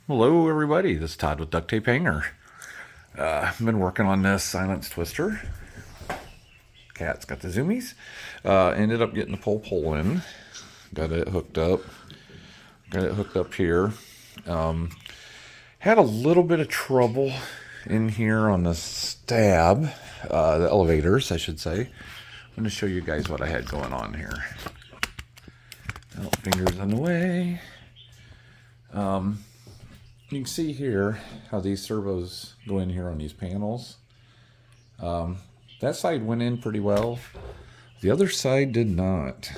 Hello everybody, this is Todd with Duct Tape Hanger. I've been working on this silence twister. Cat's got the zoomies. Ended up getting the pull in. Got it hooked up. Got it hooked up here. Had a little bit of trouble in here on the stab, the elevators, I should say. I'm going to show you guys what I had going on here. Oh, fingers in the way. You can see here how these servos go in here on these panels. That side went in pretty well. The other side did not.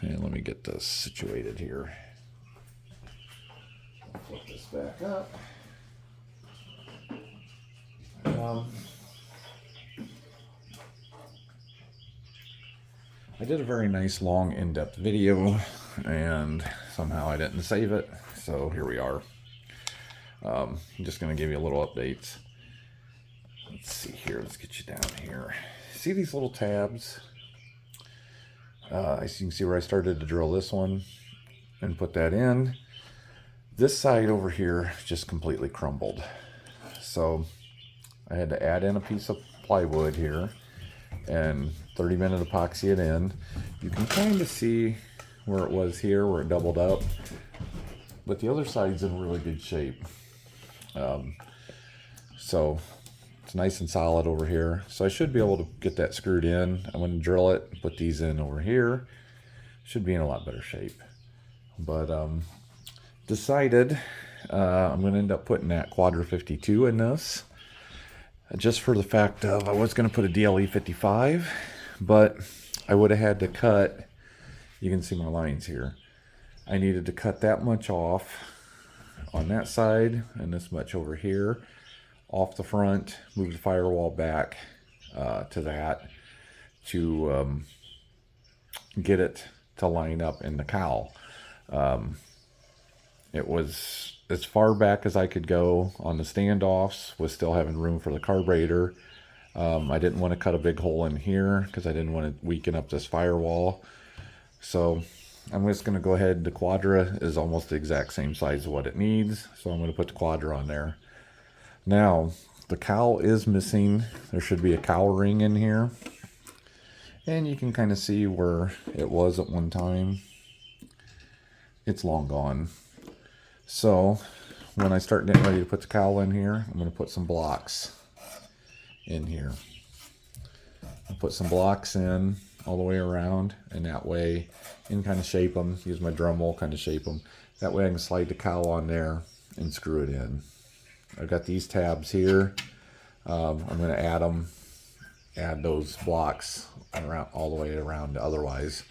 And let me get this situated here. I'll flip this back up. I did a very nice long in-depth video and somehow I didn't save it. So here we are. I'm just going to give you a little updates. Let's see here. Let's get you down here. See these little tabs? As you can see where I started to drill this one and put that in. This side over here just completely crumbled. So I had to add in a piece of plywood here and 30-minute epoxy it in. You can kind of see where it was here, where it doubled up. But the other side's in really good shape. So it's nice and solid over here. So I should be able to get that screwed in. I'm going to drill it, put these in over here. Should be in a lot better shape. But decided I'm going to end up putting that Quadra 52 in this. Just for the fact of I was going to put a DLE 55, but I would have had to cut, you can see my lines here. I needed to cut that much off on that side and this much over here off the front, move the firewall back to that to get it to line up in the cowl. It was as far back as I could go on the standoffs with still having room for the carburetor. I didn't want to cut a big hole in here because I didn't want to weaken up this firewall. So I'm just going to go ahead. The Quadra is almost the exact same size of what it needs. So I'm going to put the Quadra on there. Now, the cowl is missing. There should be a cowl ring in here. And you can kind of see where it was at one time. It's long gone. So when I start getting ready to put the cowl in here, I'm going to put some blocks in here. I'll put some blocks in all the way around, and that way I can kind of shape them, use my Dremel, kind of shape them. That way I can slide the cowl on there and screw it in. I've got these tabs here. I'm going to add those blocks around all the way around otherwise,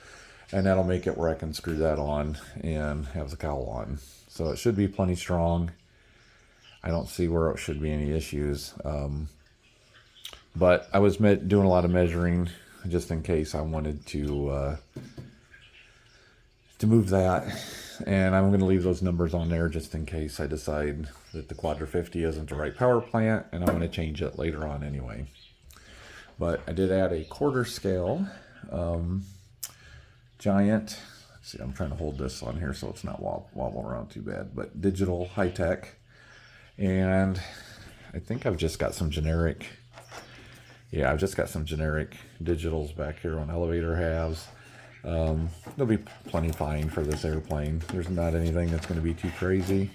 and that'll make it where I can screw that on and have the cowl on. So it should be plenty strong. I don't see where it should be any issues. But I was doing a lot of measuring just in case I wanted to move that, and I'm going to leave those numbers on there just in case I decide that the Quadra 50 isn't the right power plant, and I'm going to change it later on anyway. But I did add a quarter scale giant. See, I'm trying to hold this on here so it's not wobble around too bad, but digital high tech. And I think I've just got some generic. Yeah, I've just got some generic digitals back here on elevator halves. They'll be plenty fine for this airplane. There's not anything that's going to be too crazy.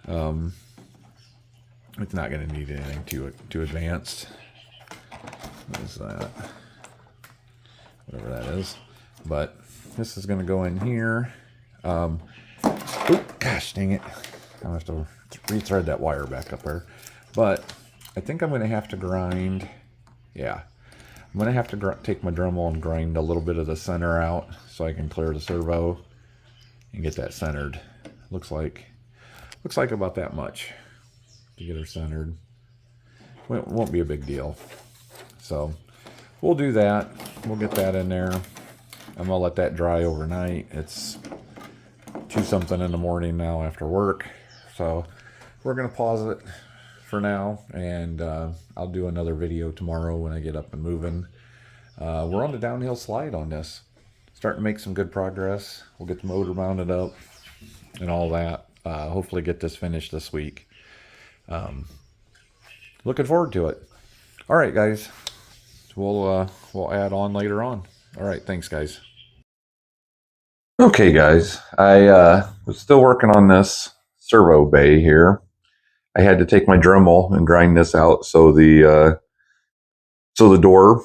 It's not going to need anything too advanced. What is that? Whatever that is. But this is going to go in here. Oop, gosh, dang it. I'll have to rethread that wire back up there. But I think I'm going to have to grind. Yeah, I'm going to have to take my Dremel and grind a little bit of the center out so I can clear the servo and get that centered. Looks like about that much to get her centered. Well, it won't be a big deal. So we'll do that. We'll get that in there. I'm going to let that dry overnight. It's 2-something in the morning now after work. So we're going to pause it for now, and I'll do another video tomorrow when I get up and moving. We're on the downhill slide on this. Starting to make some good progress. We'll get the motor mounted up and all that. hopefully get this finished this week. Looking forward to it. All right, guys. We'll add on later on. All right, thanks, guys. Okay, guys. I was still working on this servo bay here. I had to take my Dremel and grind this out so the door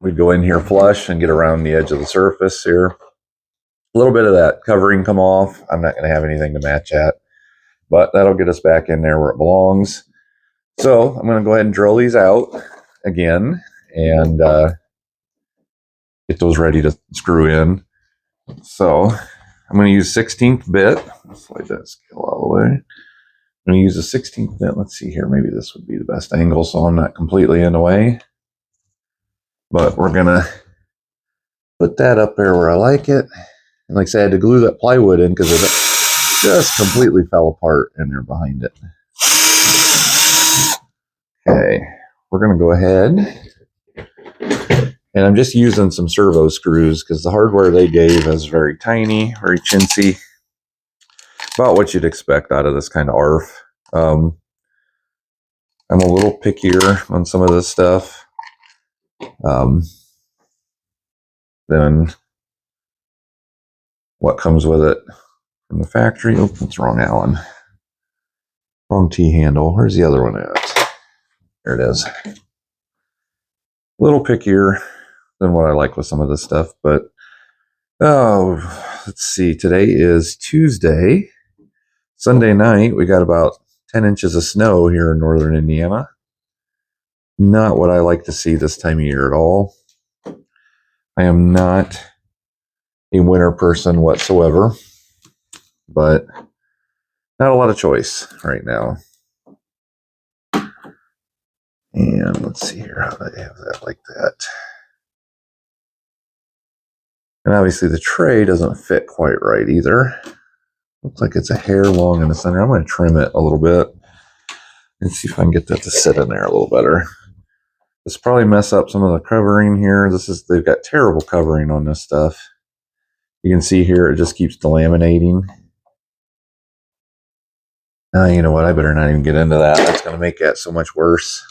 would go in here flush and get around the edge of the surface here. A little bit of that covering come off. I'm not going to have anything to match that, but that'll get us back in there where it belongs. So I'm going to go ahead and drill these out again and get those ready to screw in. So I'm going to use 16th bit. Let's slide that scale all the way. I'm going to use a 16th bit. Let's see here. Maybe this would be the best angle so I'm not completely in the way. But we're going to put that up there where I like it. And like I said, I had to glue that plywood in because it just completely fell apart in there behind it. Okay, we're going to go ahead. And I'm just using some servo screws because the hardware they gave is very tiny, very chintzy. About what you'd expect out of this kind of ARF. I'm a little pickier on some of this stuff than what comes with it from the factory. Oh, that's wrong Allen. Wrong T-handle. Where's the other one at? There it is. A little pickier than what I like with some of this stuff, but let's see. Today is Tuesday. Sunday night, we got about 10 inches of snow here in northern Indiana. Not what I like to see this time of year at all. I am not a winter person whatsoever, but not a lot of choice right now. And let's see here how they have that like that. And obviously the tray doesn't fit quite right either. Looks like it's a hair long in the center. I'm going to trim it a little bit and see if I can get that to sit in there a little better. This probably mess up some of the covering here. They've got terrible covering on this stuff. You can see here it just keeps delaminating. You know what? I better not even get into that. That's going to make that so much worse.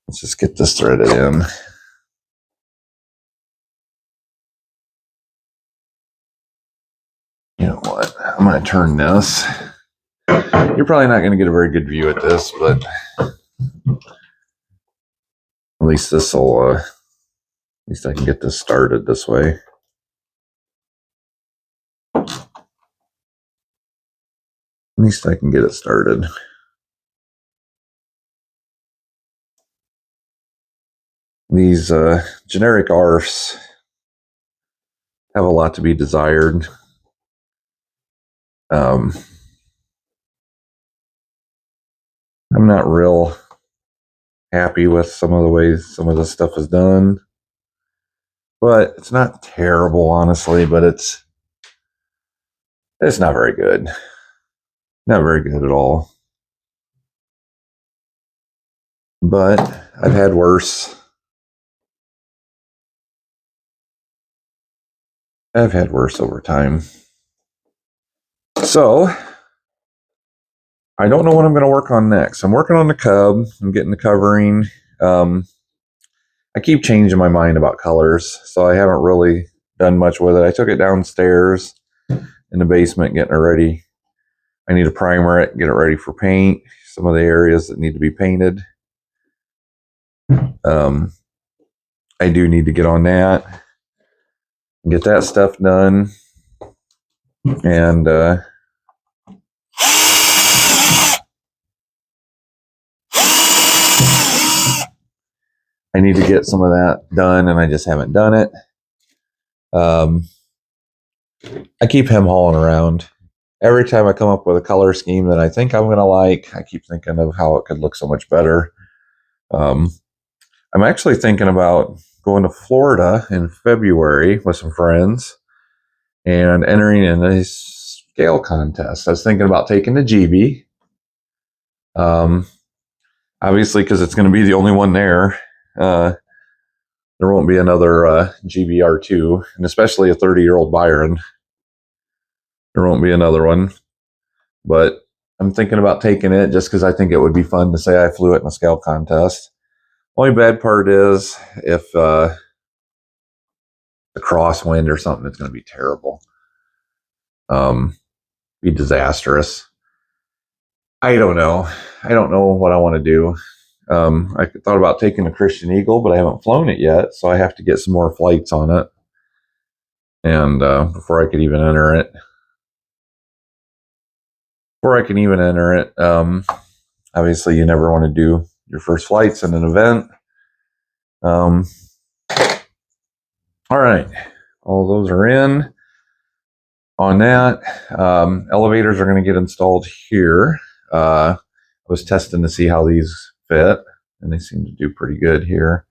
Let's just get this threaded in. You know what? I'm going to turn this. You're probably not going to get a very good view at this, but at least this will, at least I can get this started this way. At least I can get it started. These generic ARFs have a lot to be desired. I'm not real happy with some of the ways some of this stuff is done, but it's not terrible, honestly. But it's not very good. Not very good at all. But I've had worse. I've had worse over time. So I don't know what I'm going to work on next. I'm working on the cub. I'm getting the covering. I keep changing my mind about colors, so I haven't really done much with it. I took it downstairs in the basement, getting it ready. I need to primer it, get it ready for paint. Some of the areas that need to be painted. I do need to get on that, get that stuff done, and I need to get some of that done, and I just haven't done it. I keep hem hauling around. Every time I come up with a color scheme that I think I'm going to like, I keep thinking of how it could look so much better. I'm actually thinking about going to Florida in February with some friends and entering in a scale contest. I was thinking about taking the GB. Obviously, because it's going to be the only one there. There won't be another GBR2, and especially a 30-year-old Byron. There won't be another one, but I'm thinking about taking it just because I think it would be fun to say I flew it in a scout contest. Only bad part is if the crosswind or something, it's going to be terrible. Be disastrous. I don't know. I don't know what I want to do. I thought about taking a Christian Eagle, but I haven't flown it yet, so I have to get some more flights on it, and before I could even enter it. Obviously, you never want to do your first flights in an event. All right, all those are in. On that, elevators are going to get installed here. I was testing to see how these fit, and they seem to do pretty good here.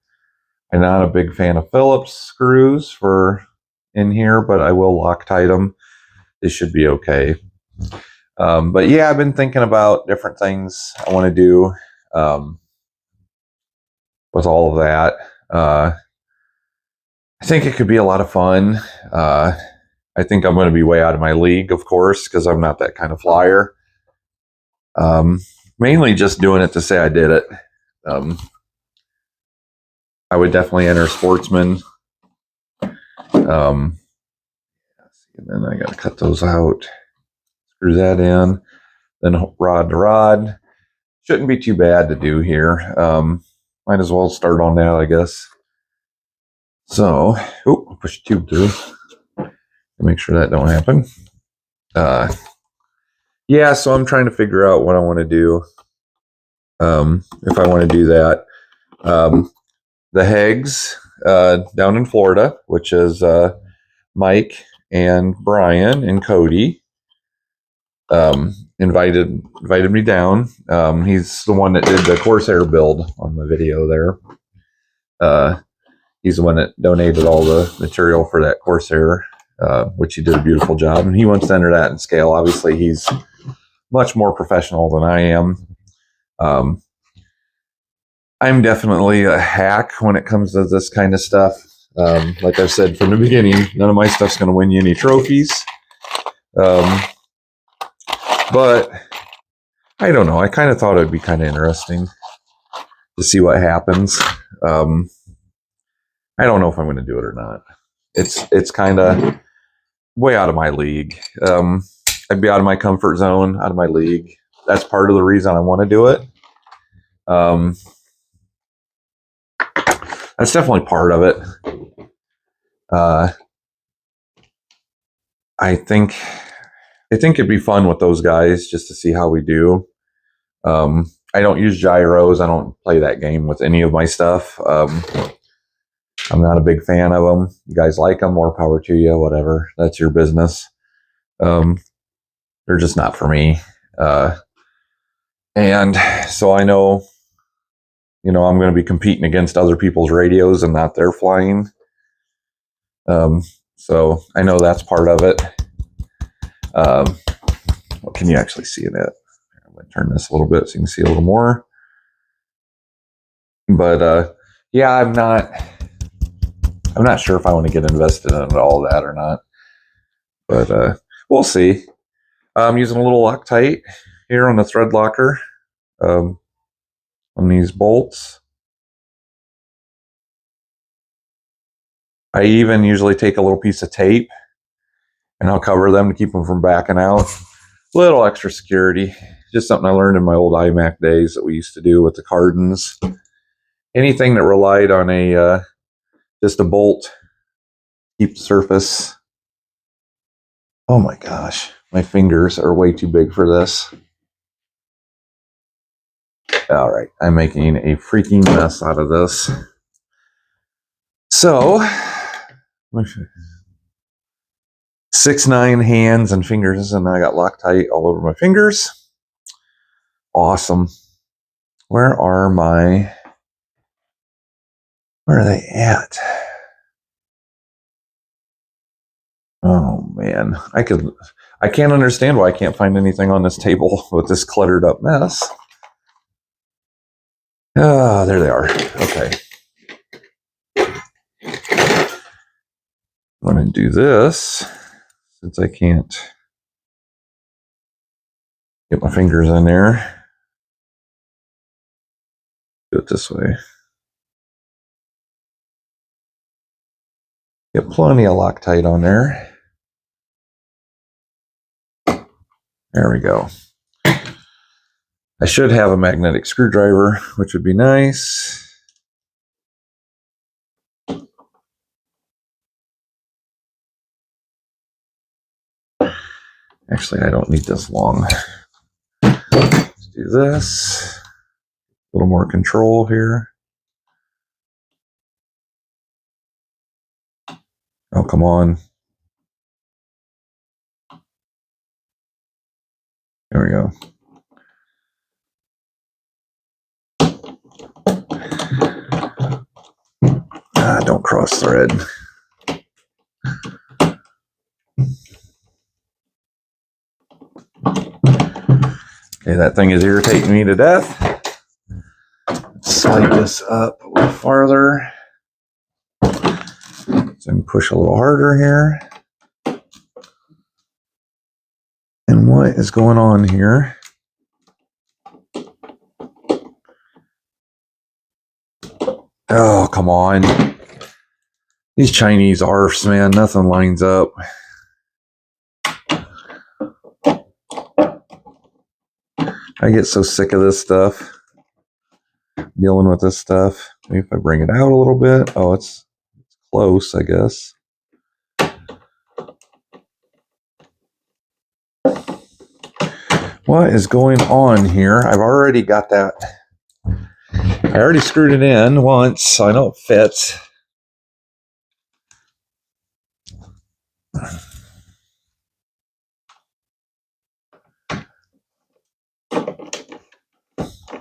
I'm not a big fan of Phillips screws for in here, but I will Loctite them. They should be okay. But yeah, I've been thinking about different things I want to do with all of that. I think it could be a lot of fun. I think I'm going to be way out of my league, of course, because I'm not that kind of flyer. Mainly just doing it to say I did it. I would definitely enter sportsman. And then I got to cut those out. Screw that in. Then rod to rod. Shouldn't be too bad to do here. Might as well start on that, I guess. So, push the tube through. Make sure that don't happen. Yeah, so I'm trying to figure out what I want to do. If I want to do that. The Hags down in Florida, which is Mike and Brian and Cody, invited me down. He's the one that did the Corsair build on the video there. He's the one that donated all the material for that Corsair, which he did a beautiful job. And he wants to enter that in scale. Obviously, he's much more professional than I am. I'm definitely a hack when it comes to this kind of stuff. Like I've said from the beginning, none of my stuff's going to win you any trophies. But I don't know. I kind of thought it would be kind of interesting to see what happens. I don't know if I'm going to do it or not. It's kind of way out of my league. I'd be out of my comfort zone, out of my league. That's part of the reason I want to do it. That's definitely part of it. I think it'd be fun with those guys just to see how we do. I don't use gyros. I don't play that game with any of my stuff. I'm not a big fan of them. You guys like them, more power to you, whatever. That's your business. They're just not for me. And so I know, I'm going to be competing against other people's radios and not their flying. So I know that's part of it. What can you actually see in it? I'm going to turn this a little bit so you can see a little more. But yeah, I'm not sure if I want to get invested in all that or not. But we'll see. I'm using a little Loctite here on the thread locker on these bolts. I even usually take a little piece of tape and I'll cover them to keep them from backing out. A little extra security. Just something I learned in my old iMac days that we used to do with the Cardins. Anything that relied on just a bolt, keep the surface. Oh my gosh, my fingers are way too big for this. All right, I'm making a freaking mess out of this. So, 6'9" hands and fingers, and I got Loctite all over my fingers. Awesome. Where are they at? Oh man, I can't understand why I can't find anything on this table with this cluttered up mess. Ah, there they are. Okay. I'm going to do this since I can't Get my fingers in there. Do it this way. Get plenty of Loctite on there. There we go. I should have a magnetic screwdriver, which would be nice. Actually, I don't need this long. Let's do this. A little more control here. Oh, come on. There we go. Don't cross thread. Okay, that thing is irritating me to death. Let's slide this up a little farther. So I can push a little harder here. And what is going on here? Oh, come on. These Chinese arfs, man, nothing lines up. I get so sick of this stuff. Dealing with this stuff. Maybe if I bring it out a little bit. Oh, it's close, I guess. What is going on here? I've already got that. I already screwed it in once, so I know it fits.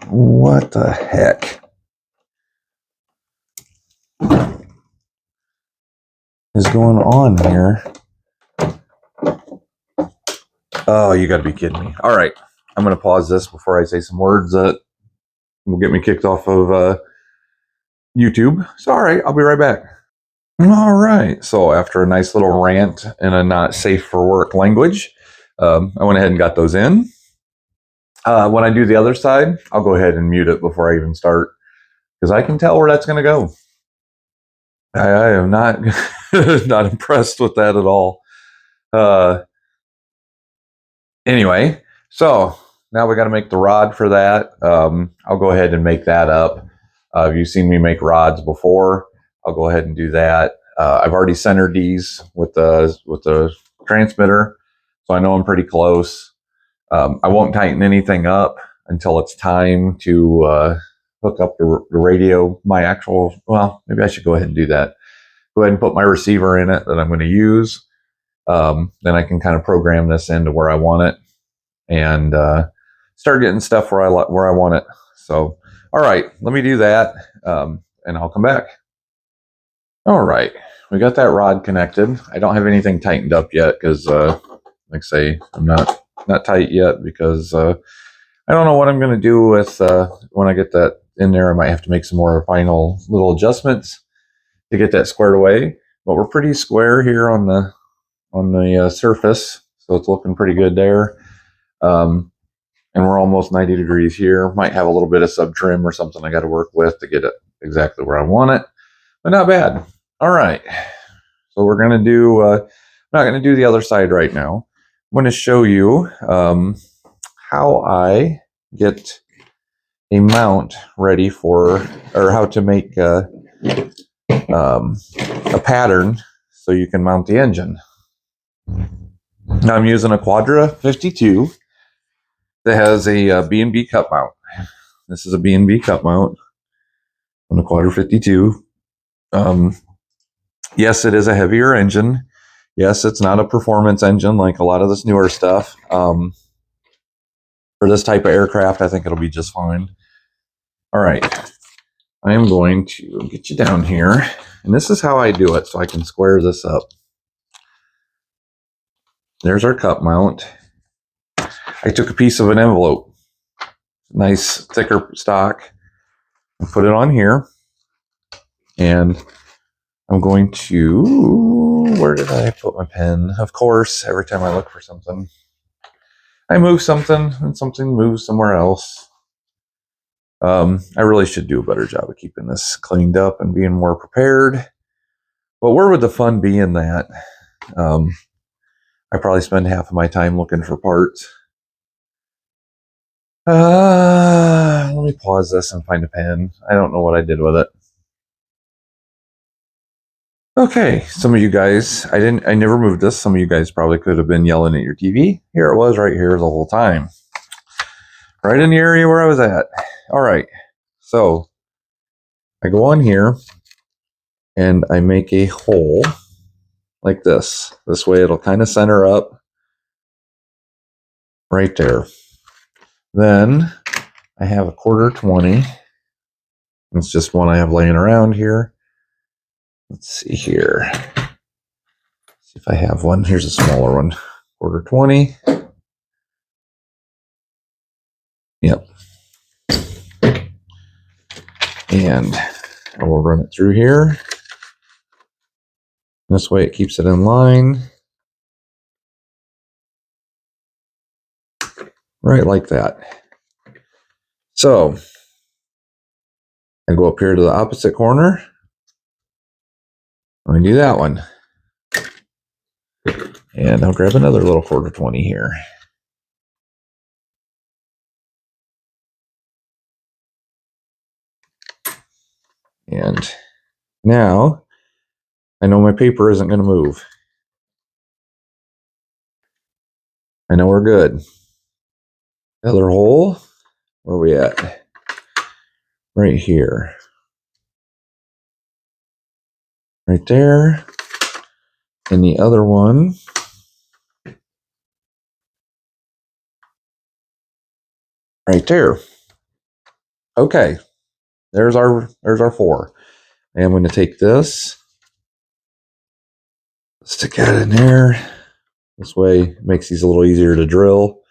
What the heck is going on here? Oh, you got to be kidding me. All right. I'm going to pause this before I say some words that will get me kicked off of YouTube. So, all right. I'll be right back. All right. So, after a nice little rant in a not safe for work language, I went ahead and got those in. When I do the other side, I'll go ahead and mute it before I even start because I can tell where that's going to go. I am not not impressed with that at all. Anyway, so now we got to make the rod for that. I'll go ahead and make that up. You've seen me make rods before. I'll go ahead and do that. I've already centered these with the transmitter, so I know I'm pretty close. I won't tighten anything up until it's time to hook up the radio. Well, maybe I should go ahead and do that. Go ahead and put my receiver in it that I'm going to use. Then I can kind of program this into where I want it and start getting stuff where I want it. So, all right, let me do that, and I'll come back. All right, we got that rod connected. I don't have anything tightened up yet because, like I say, I'm not tight yet because I don't know what I'm going to do with when I get that in there. I might have to make some more final little adjustments to get that squared away. But we're pretty square here on the surface, so it's looking pretty good there. And we're almost 90 degrees here. Might have a little bit of sub trim or something I got to work with to get it exactly where I want it, but not bad. All right, so we're gonna do. I'm not gonna do the other side right now. I'm going to show you how I get a mount ready for, or how to make a pattern so you can mount the engine. Now I'm using a Quadra 52 that has a B&B cup mount. This is a B&B cup mount on the Quadra 52. Yes, it is a heavier engine. Yes, it's not a performance engine like a lot of this newer stuff. For this type of aircraft, I think it'll be just fine. All right. I am going to get you down here. And this is how I do it so I can square this up. There's our cup mount. I took a piece of an envelope, nice thicker stock, and put it on here. And I'm going to, where did I put my pen? Of course, every time I look for something. I move something and something moves somewhere else. I really should do a better job of keeping this cleaned up and being more prepared. But where would the fun be in that? I probably spend half of my time looking for parts. Let me pause this and find a pen. I don't know what I did with it. Okay, some of you guys, I never moved this. Some of you guys probably could have been yelling at your TV. Here it was right here the whole time. Right in the area where I was at. All right, so I go on here and I make a hole like this. This way it'll kind of center up right there. Then I have a 1/4 20. It's just one I have laying around here. Let's see here. See if I have one. Here's a smaller one. 1/4 20. Yep. And I will run it through here. This way it keeps it in line. Right like that. So I go up here to the opposite corner. I'm going to do that one. And I'll grab another little 1/4 20 here. And now I know my paper isn't going to move. I know we're good. Other hole. Where are we at? Right here. Right there. And the other one. Right there. Okay. There's our 4. And I'm going to take this. Stick that in there. This way it makes these a little easier to drill.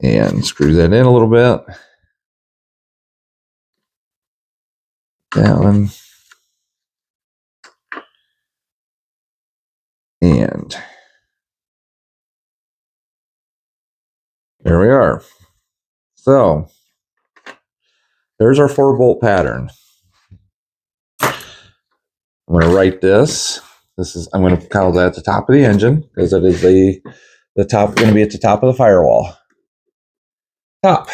And screw that in a little bit. That one. And there we are. So there's our 4-bolt pattern. I'm going to write this. I'm going to call that the top of the engine because it is the top going to be at the top of the firewall. Top.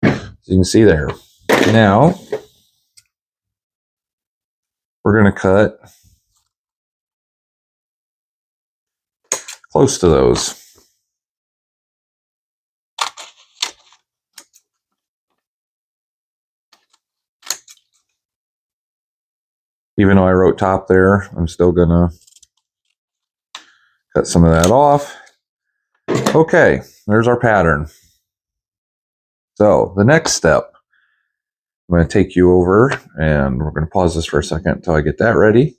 So you can see there. Now we're going to cut close to those. Even though I wrote top there, I'm still going to cut some of that off. Okay, there's our pattern. So the next step, I'm going to take you over and we're going to pause this for a second until I get that ready.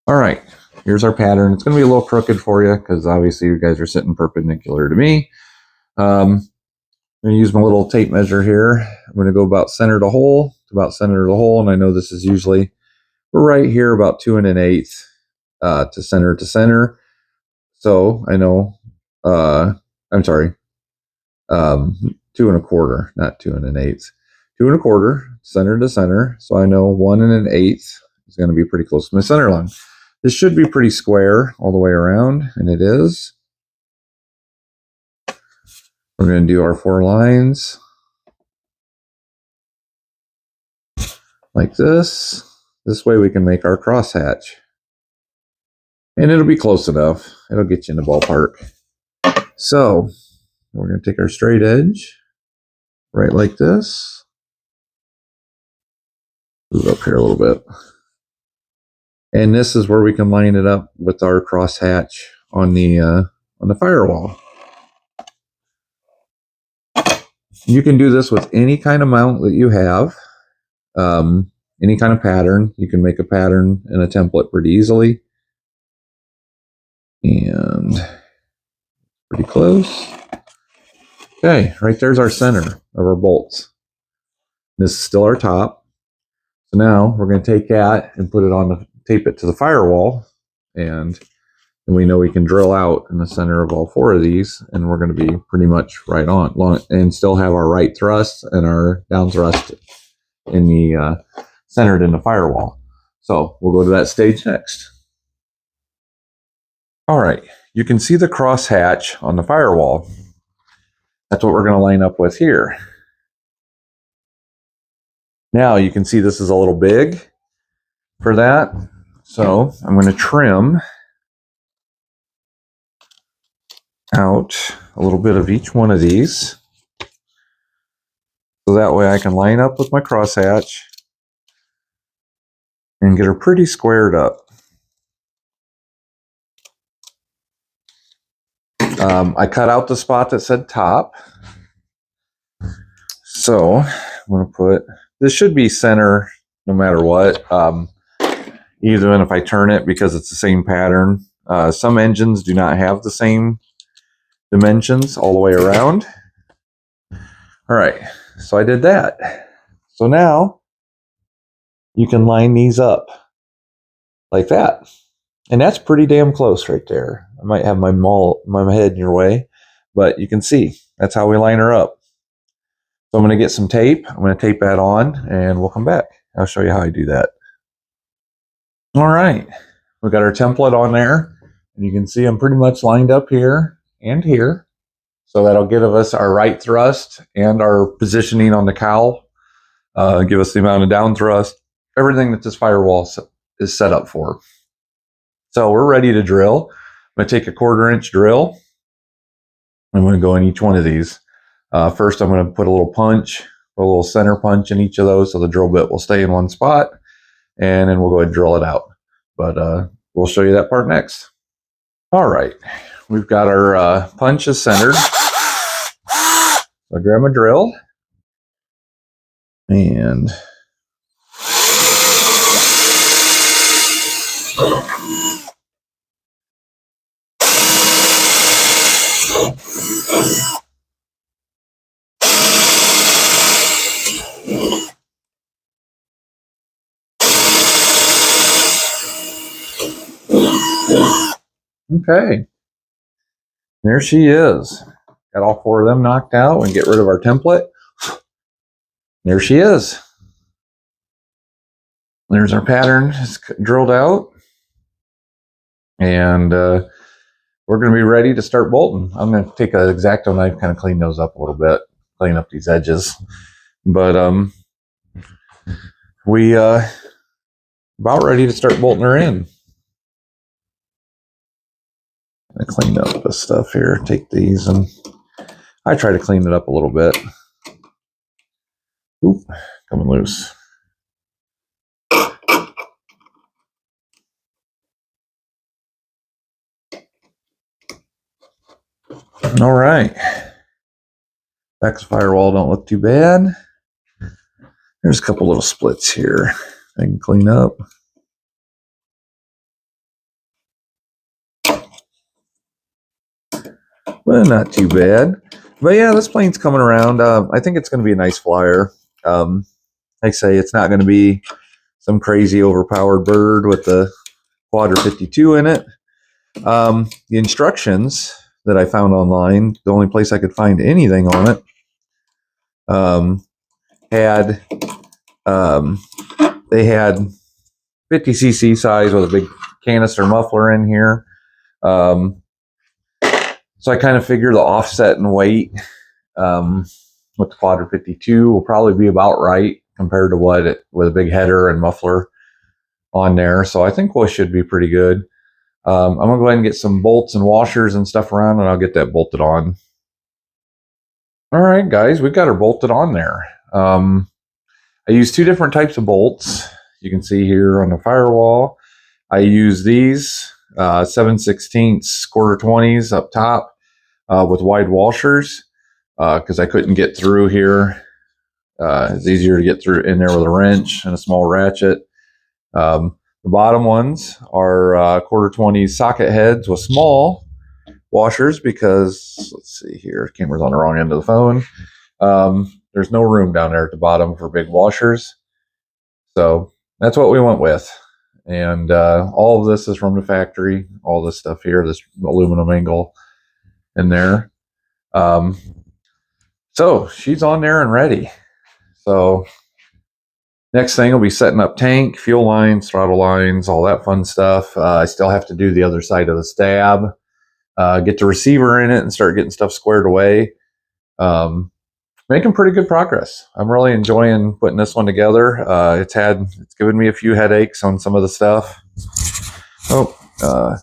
All right, here's our pattern. It's going to be a little crooked for you because obviously you guys are sitting perpendicular to me. I'm going to use my little tape measure here. I'm going to go about center to hole, and I know this is usually, we're right here about 2 1/8 to center. So I know, I'm sorry, 2 1/4, not 2 1/8, 2 1/4, center to center. So I know 1 1/8 is going to be pretty close to my center line. This should be pretty square all the way around, and it is. We're going to do our 4 lines like this. This way we can make our crosshatch. And it'll be close enough. It'll get you in the ballpark. So we're going to take our straight edge, right like this. Move up here a little bit. And this is where we can line it up with our crosshatch on the firewall. You can do this with any kind of mount that you have, any kind of pattern. You can make a pattern in a template pretty easily. And pretty close. Okay, right there's our center of our bolts. This is still our top. So now we're going to take that and put it on the tape it to the firewall, and we know we can drill out in the center of all four of these, and we're going to be pretty much right on, and still have our right thrust and our down thrust in the centered in the firewall. So we'll go to that stage next. All right, you can see the cross hatch on the firewall. That's what we're going to line up with here. Now you can see this is a little big for that. So I'm going to trim out a little bit of each one of these. So that way I can line up with my crosshatch and get her pretty squared up. I cut out the spot that said top. So I'm going to put, this should be center no matter what. Even if I turn it, because it's the same pattern. Some engines do not have the same dimensions all the way around. All right, so I did that. So now you can line these up like that. And that's pretty damn close right there. I might have my head in your way, but you can see that's how we line her up. So I'm going to get some tape. I'm going to tape that on, and we'll come back. I'll show you how I do that. All right, we got our template on there, and you can see I'm pretty much lined up here and here. So that'll give us our right thrust and our positioning on the cowl, give us the amount of down thrust, everything that this firewall is set up for. So we're ready to drill. I'm going to take a 1/4 inch drill. I'm going to go in each one of these. First, I'm going to put a little punch, a little center punch in each of those so the drill bit will stay in one spot, and then we'll go ahead and drill it out. But we'll show you that part next. All right, we've got our punches centered. So I grab my drill and okay, there she is. Got all four of them knocked out and get rid of our template. There she is. There's our pattern. It's drilled out. And we're going to be ready to start bolting. I'm going to take an X-Acto knife, kind of clean those up a little bit, clean up these edges. But we about ready to start bolting her in. I clean up this stuff here. Take these, and I try to clean it up a little bit. Oop, coming loose. All right. Back to firewall don't look too bad. There's a couple little splits here I can clean up. Well, not too bad. But yeah, this plane's coming around. I think it's going to be a nice flyer. Like I say, it's not going to be some crazy overpowered bird with the Quadra 52 in it. The instructions that I found online, the only place I could find anything on it, had they had 50cc size with a big canister muffler in here. So I kind of figure the offset and weight with the Quadra 52 will probably be about right compared to what it with a big header and muffler on there. So I think we should be pretty good. I'm gonna go ahead and get some bolts and washers and stuff around, and I'll get that bolted on. All right, guys, we've got her bolted on there. I use two different types of bolts. You can see here on the firewall. I use these 7/16 1/4-20s up top with wide washers because I couldn't get through here. It's easier to get through in there with a wrench and a small ratchet. The bottom ones are 1/4-20 socket heads with small washers because, let's see here, camera's on the wrong end of the phone. There's no room down there at the bottom for big washers. So that's what we went with. And all of this is from the factory. All this stuff here, this aluminum angle in there. Um, so she's on there and ready. So next thing will be setting up tank, fuel lines, throttle lines, all that fun stuff. I still have to do the other side of the stab, get the receiver in it and start getting stuff squared away. Um, Making pretty good progress. I'm really enjoying putting this one together. It's given me a few headaches on some of the stuff. Oh,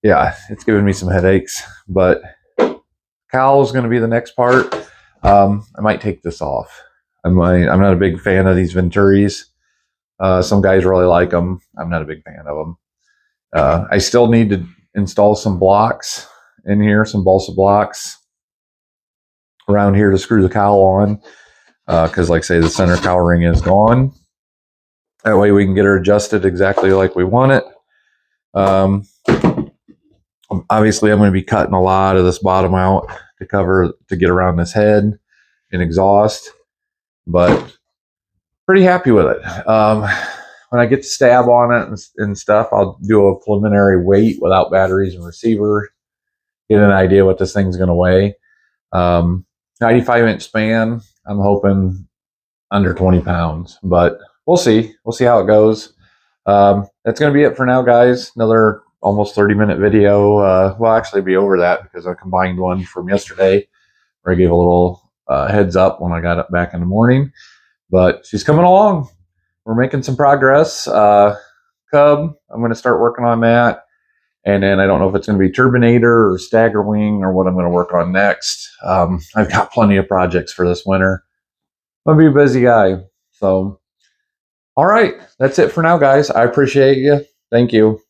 yeah, it's given me some headaches, but cowl is going to be the next part. I might take this off. I'm not a big fan of these Venturis. Some guys really like them. I'm not a big fan of them. I still need to install some blocks in here, some balsa blocks around here to screw the cowl on. Because, like I say, the center cowl ring is gone. That way we can get her adjusted exactly like we want it. Obviously, I'm going to be cutting a lot of this bottom out to get around this head and exhaust, but pretty happy with it. When I get to stab on it and stuff, I'll do a preliminary weight without batteries and receiver, get an idea what this thing's going to weigh. 95-inch span, I'm hoping under 20 pounds, but we'll see. We'll see how it goes. That's going to be it for now, guys. Another almost 30-minute video. Well, actually be over that because I combined one from yesterday where I gave a little heads up when I got up back in the morning. But she's coming along. We're making some progress. Cub, I'm going to start working on that. And then I don't know if it's going to be turbinator or stagger wing or what I'm going to work on next. I've got plenty of projects for this winter. I'm going to be a busy guy. So, all right. That's it for now, guys. I appreciate you. Thank you.